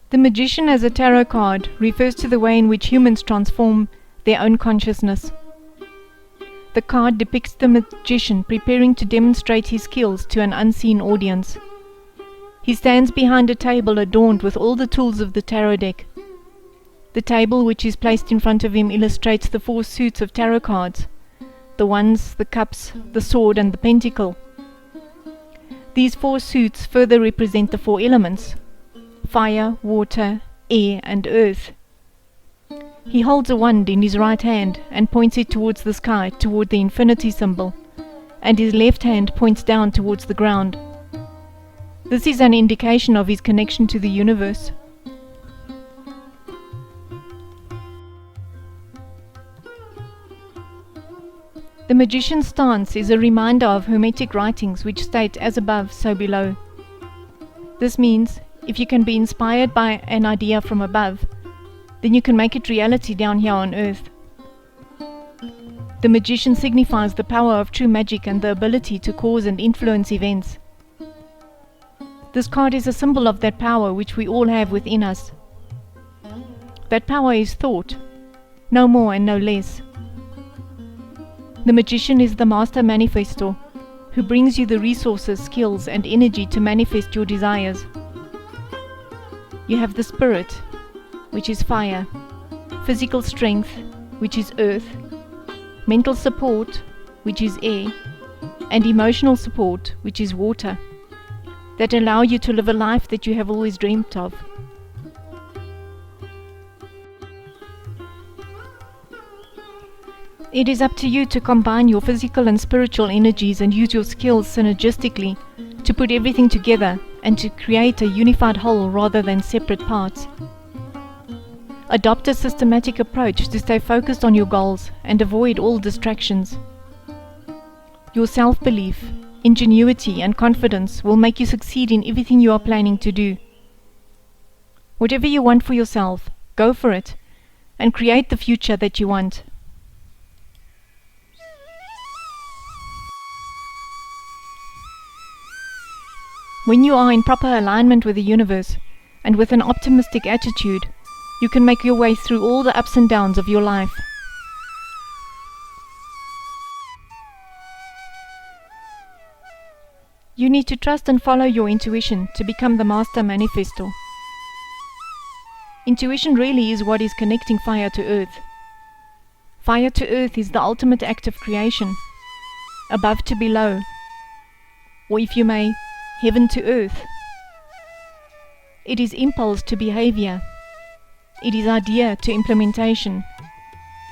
The magician as a tarot card refers to the way in which humans transform their own consciousness. The card depicts the magician preparing to demonstrate his skills to an unseen audience. He stands behind a table adorned with all the tools of the tarot deck. The table which is placed in front of him illustrates the 4 suits of tarot cards: the wands, the cups, the sword, and the pentacle. These 4 suits further represent the 4 elements: fire, water, air, and earth. He holds a wand in his right hand and points it towards the sky, toward the infinity symbol, and his left hand points down towards the ground. This is an indication of his connection to the universe. The magician's stance is a reminder of Hermetic writings which state, "as above, so below." This means, if you can be inspired by an idea from above, then you can make it reality down here on earth. The magician signifies the power of true magic and the ability to cause and influence events. This card is a symbol of that power which we all have within us. That power is thought, no more and no less. The magician is the master manifestor, who brings you the resources, skills, and energy to manifest your desires. You have the spirit, which is fire, physical strength, which is earth, mental support, which is air, and emotional support, which is water, that allow you to live a life that you have always dreamt of. It is up to you to combine your physical and spiritual energies and use your skills synergistically to put everything together and to create a unified whole rather than separate parts. Adopt a systematic approach to stay focused on your goals and avoid all distractions. Your self-belief, ingenuity, and confidence will make you succeed in everything you are planning to do. Whatever you want for yourself, go for it and create the future that you want. When you are in proper alignment with the universe and with an optimistic attitude, you can make your way through all the ups and downs of your life. You need to trust and follow your intuition to become the master manifestor. Intuition really is what is connecting fire to earth. Fire to earth is the ultimate act of creation, above to below, or if you may, heaven to earth. It is impulse to behavior. It is idea to implementation.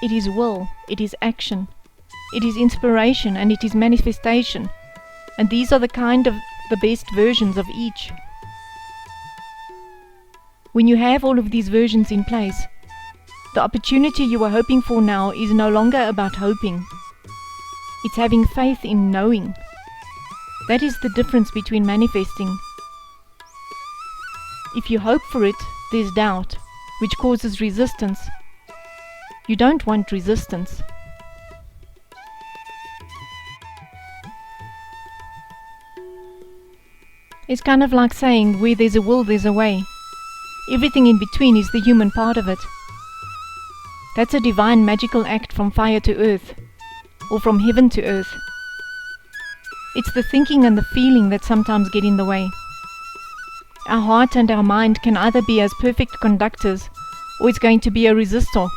It is will. It is action. It is inspiration and it is manifestation. And these are the best versions of each. When you have all of these versions in place, the opportunity you are hoping for now is no longer about hoping. It's having faith in knowing. That is the difference between manifesting. If you hope for it, there's doubt, which causes resistance. You don't want resistance. It's kind of like saying, where there's a will, there's a way. Everything in between is the human part of it. That's a divine magical act from fire to earth, or from heaven to earth. It's the thinking and the feeling that sometimes get in the way. Our heart and our mind can either be as perfect conductors, or it's going to be a resistor,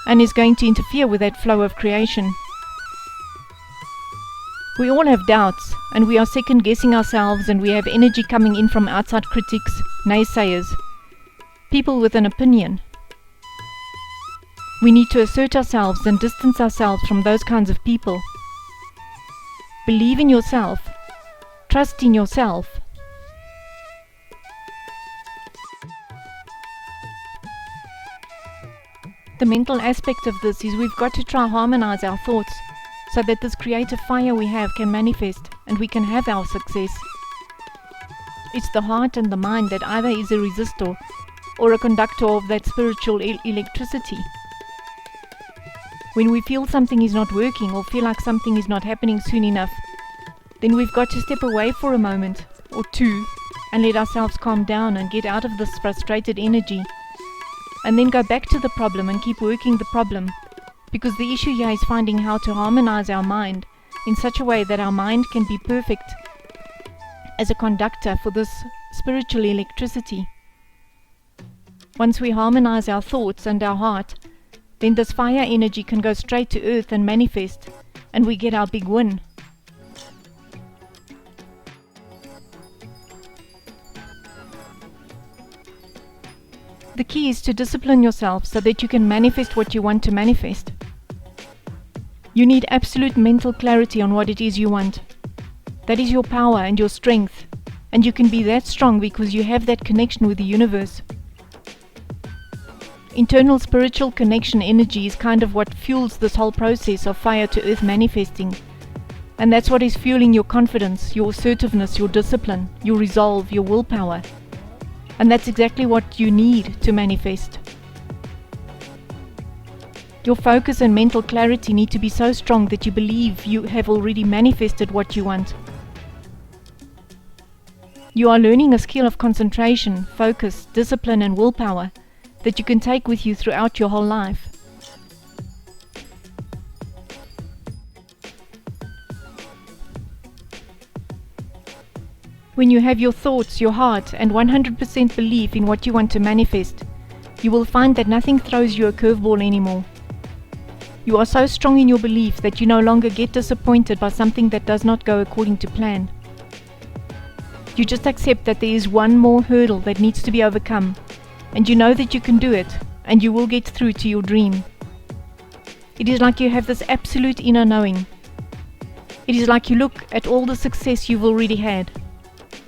and is going to interfere with that flow of creation. We all have doubts, and we are second-guessing ourselves, and we have energy coming in from outside critics, naysayers, people with an opinion. We need to assert ourselves and distance ourselves from those kinds of people. Believe in yourself. Trust in yourself. The mental aspect of this is we've got to try harmonize our thoughts so that this creative fire we have can manifest and we can have our success. It's the heart and the mind that either is a resistor or a conductor of that spiritual electricity. When we feel something is not working or feel like something is not happening soon enough, then we've got to step away for a moment or two and let ourselves calm down and get out of this frustrated energy, and then go back to the problem and keep working the problem, because the issue here is finding how to harmonize our mind in such a way that our mind can be perfect as a conductor for this spiritual electricity. Once we harmonize our thoughts and our heart, then this fire energy can go straight to earth and manifest, and we get our big win. The key is to discipline yourself so that you can manifest what you want to manifest. You need absolute mental clarity on what it is you want. That is your power and your strength, and you can be that strong because you have that connection with the universe. Internal spiritual connection energy is kind of what fuels this whole process of fire to earth manifesting. And that's what is fueling your confidence, your assertiveness, your discipline, your resolve, your willpower. And that's exactly what you need to manifest. Your focus and mental clarity need to be so strong that you believe you have already manifested what you want. You are learning a skill of concentration, focus, discipline and willpower that you can take with you throughout your whole life. When you have your thoughts, your heart, and 100% belief in what you want to manifest, you will find that nothing throws you a curveball anymore. You are so strong in your belief that you no longer get disappointed by something that does not go according to plan. You just accept that there is one more hurdle that needs to be overcome, and you know that you can do it, and you will get through to your dream. It is like you have this absolute inner knowing. It is like you look at all the success you've already had.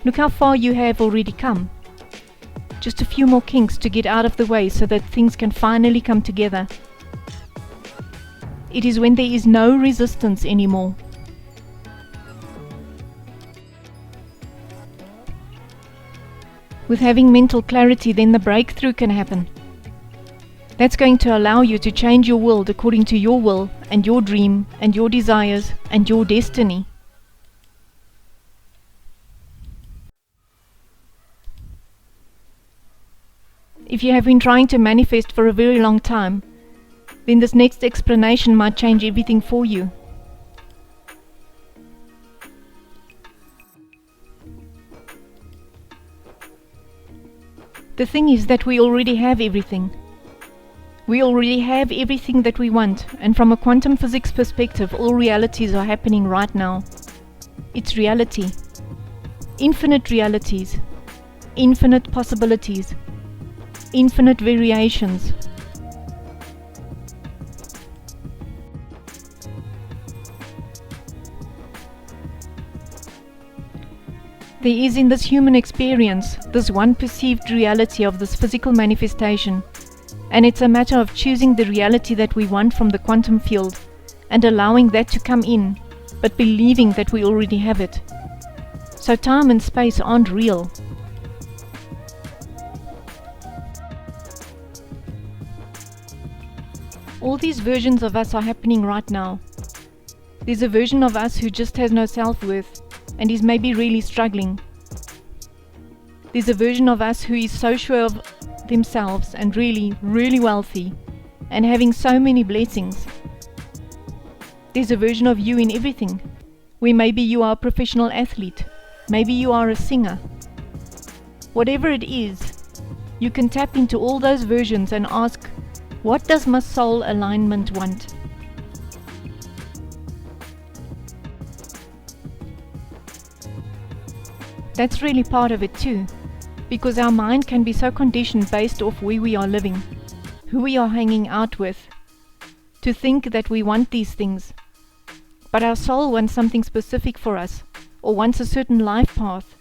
Look how far you have already come. Just a few more kinks to get out of the way so that things can finally come together. It is when there is no resistance anymore. With having mental clarity, then the breakthrough can happen. That's going to allow you to change your world according to your will and your dream and your desires and your destiny. If you have been trying to manifest for a very long time, then this next explanation might change everything for you. The thing is that we already have everything. We already have everything that we want, and from a quantum physics perspective, all realities are happening right now. It's reality. Infinite realities. Infinite possibilities. Infinite variations. There is in this human experience this one perceived reality of this physical manifestation, and it's a matter of choosing the reality that we want from the quantum field and allowing that to come in, but believing that we already have it. So time and space aren't real. All these versions of us are happening right now. There's a version of us who just has no self-worth and is maybe really struggling. There's a version of us who is so sure of themselves and really, really wealthy and having so many blessings. There's a version of you in everything, where maybe you are a professional athlete, maybe you are a singer. Whatever it is, you can tap into all those versions and ask, what does my soul alignment want? That's really part of it too, because our mind can be so conditioned based off where we are living, who we are hanging out with, to think that we want these things. But our soul wants something specific for us, or wants a certain life path,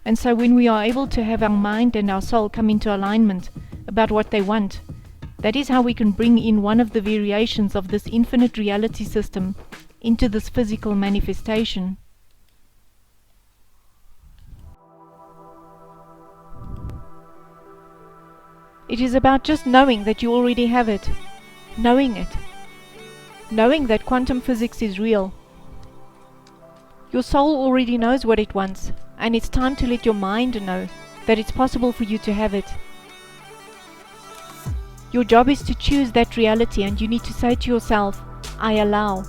and so when we are able to have our mind and our soul come into alignment about what they want, that is how we can bring in one of the variations of this infinite reality system into this physical manifestation. It is about just knowing that you already have it, knowing it, knowing that quantum physics is real. Your soul already knows what it wants, and it's time to let your mind know that it's possible for you to have it. Your job is to choose that reality, and you need to say to yourself, I allow.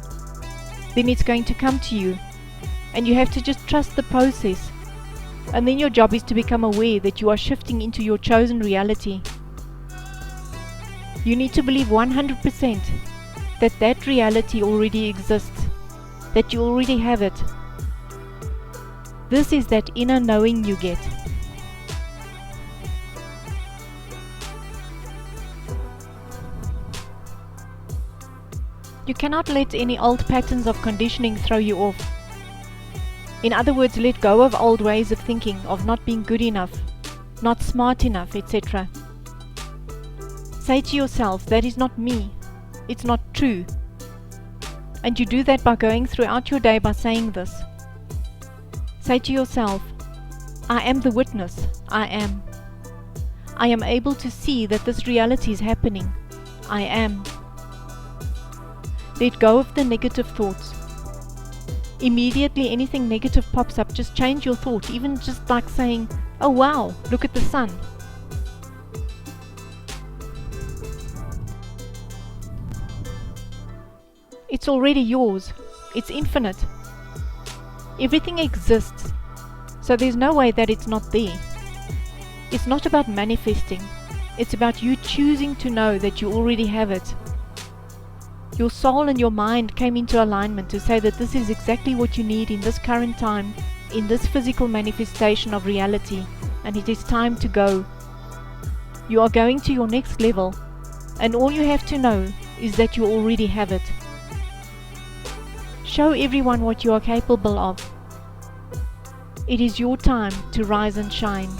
Then it's going to come to you, and you have to just trust the process. And then your job is to become aware that you are shifting into your chosen reality. You need to believe 100% that that reality already exists, that you already have it. This is that inner knowing you get. You cannot let any old patterns of conditioning throw you off. In other words, let go of old ways of thinking, of not being good enough, not smart enough, etc. Say to yourself, that is not me, it's not true. And you do that by going throughout your day by saying this. Say to yourself, I am the witness, I am. I am able to see that this reality is happening, I am. Let go of the negative thoughts. Immediately anything negative pops up, just change your thought, even just like saying, oh wow, look at the sun. It's already yours. It's infinite. Everything exists, so there's no way that it's not there. It's not about manifesting. It's about you choosing to know that you already have it. Your soul and your mind came into alignment to say that this is exactly what you need in this current time, in this physical manifestation of reality, and it is time to go. You are going to your next level, and all you have to know is that you already have it. Show everyone what you are capable of. It is your time to rise and shine.